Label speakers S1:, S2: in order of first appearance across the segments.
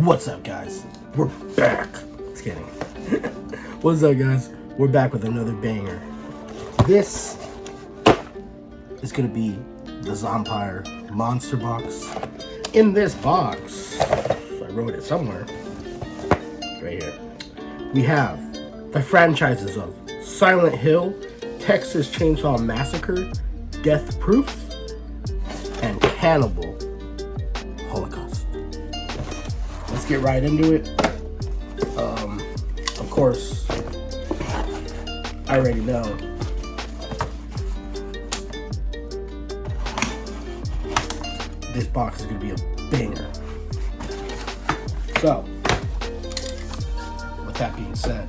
S1: What's up, guys? We're back. Just kidding. What's up, guys? We're back with another banger. This is gonna be the Zompire Monster Box. In this box, I wrote it somewhere, right here, we have the franchises of Silent Hill, Texas Chainsaw Massacre, Death Proof, and Cannibal Holocaust. Let's get right into it. Of course, I already know this box is gonna be a banger. So, with that being said,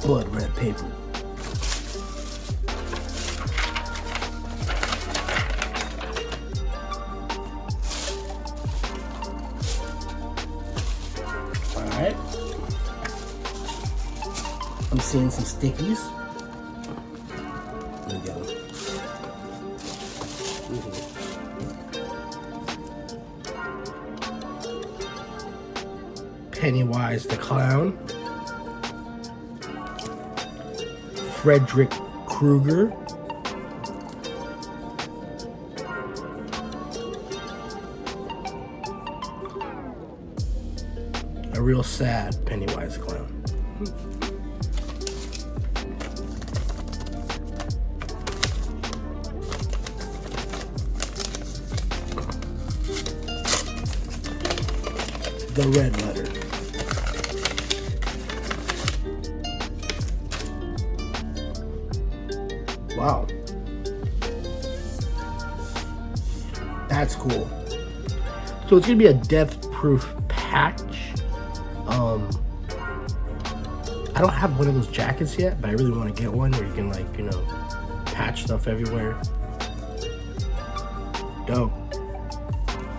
S1: blood red paper. Alright. I'm seeing some stickies. Let me get them. Pennywise the Clown. Frederick Krueger. A real sad Pennywise clown. The red letter. Wow. That's cool. So it's gonna be a death proof patch. I don't have one of those jackets yet, but I really want to get one where you can, like, you know, patch stuff everywhere. Dope.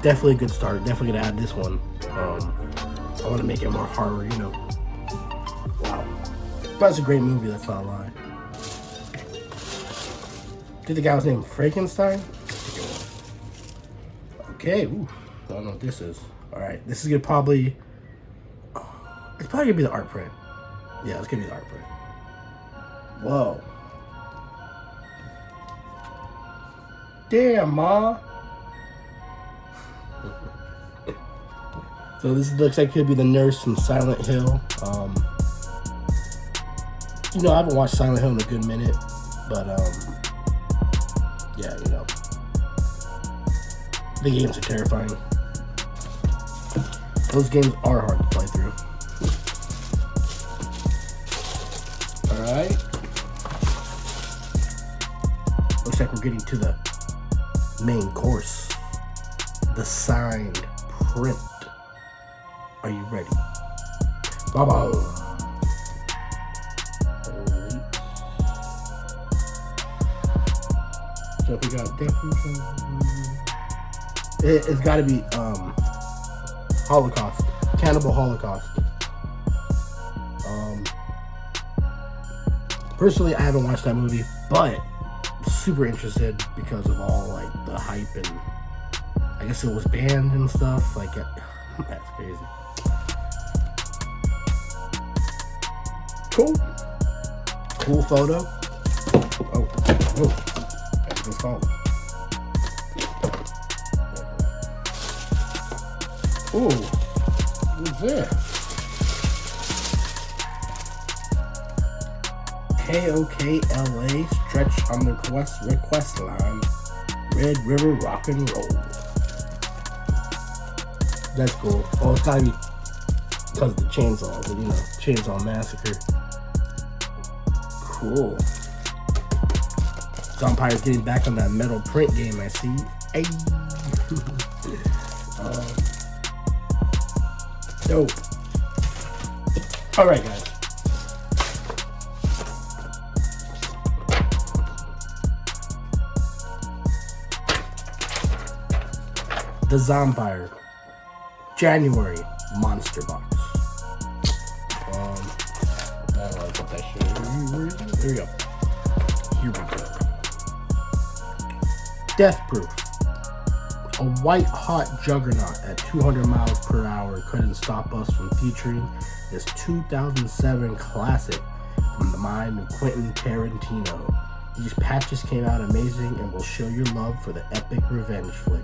S1: Definitely a good start. Definitely gonna add this one. I want to make it more horror, you know. Wow. But it's a great movie, that's not a lie. Did the guy was named Frankenstein? Okay, ooh. I don't know what this is. Alright, this is gonna probably... It's probably gonna be the art print. Yeah, it's gonna be the art print. Whoa. Damn, Ma. So this looks like it could be the nurse from Silent Hill. You know, I haven't watched Silent Hill in a good minute, but yeah, you know, the games are terrifying. Those games are hard to play through. Alright. Looks like we're getting to the main course. The signed print. Are you ready? Bye-bye. So we got it's got to be Holocaust, Cannibal Holocaust. Personally, I haven't watched that movie, but super interested because of all, like, the hype, and I guess it was banned and stuff. Like, that's crazy. Cool photo. Oh, that's his phone. Ooh, what's that? KOKLA stretch on the request line. Red River Rock and Roll. That's cool. Oh, it's gotta be because of the chainsaws, you know, Chainsaw Massacre. Cool. Zompire's getting back on that metal print game, I see. Hey. Dope. Alright, guys. The Zompire January Monster Box. I don't know what that shit is. There we go. Here we go. Death Proof. A white-hot juggernaut at 200 miles per hour couldn't stop us from featuring this 2007 classic from the mind of Quentin Tarantino. These patches came out amazing and will show your love for the epic revenge flick.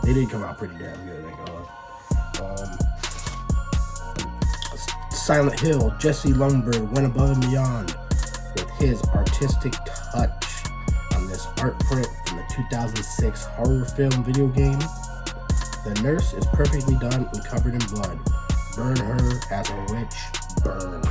S1: They did come out pretty damn good, I think. Silent Hill, Jesse Lundberg went above and beyond with his artistic touch on this art print from the 2006 horror film video game. The nurse is perfectly done and covered in blood. Burn her as a witch, burn her.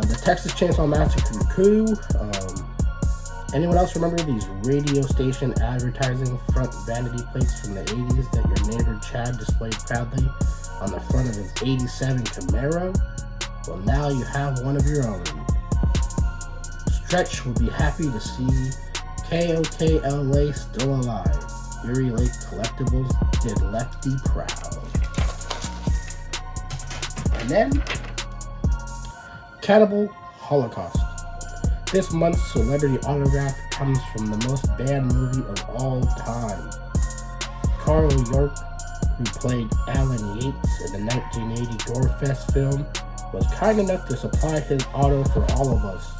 S1: The Texas Chainsaw Massacre Coup. Anyone else remember these radio station advertising front vanity plates from the 80s that your neighbor Chad displayed proudly on the front of his 87 Camaro? Well, now you have one of your own. Stretch would be happy to see KOKLA still alive. Erie Lake Collectibles did Lefty proud. And then, Cannibal Holocaust. This month's celebrity autograph comes from the most banned movie of all time. Carl York, who played Alan Yates in the 1980 Gorefest film, was kind enough to supply his auto for all of us.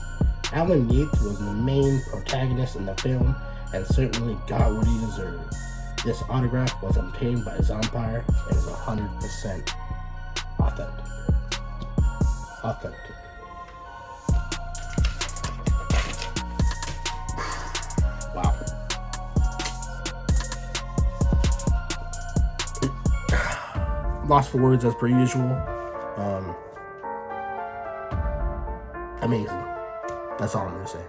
S1: Alan Yates was the main protagonist in the film and certainly got what he deserved. This autograph was obtained by Zompire and is 100% authentic. Wow. Lost for words as per usual. Amazing. That's all I'm gonna say.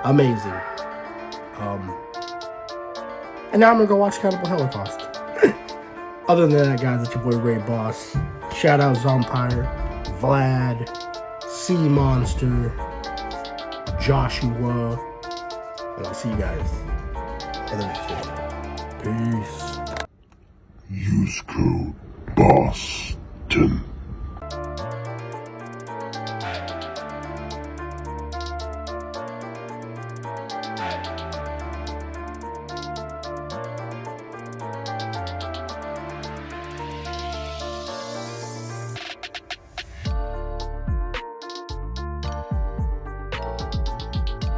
S1: Amazing. And now I'm gonna go watch Cannibal Holocaust. Other than that, guys, it's your boy Ray Boss. Shout out Zompire, Vlad, Sea Monster, Joshua. And I'll see you guys in the next video. Peace.
S2: Use code BOSSTON.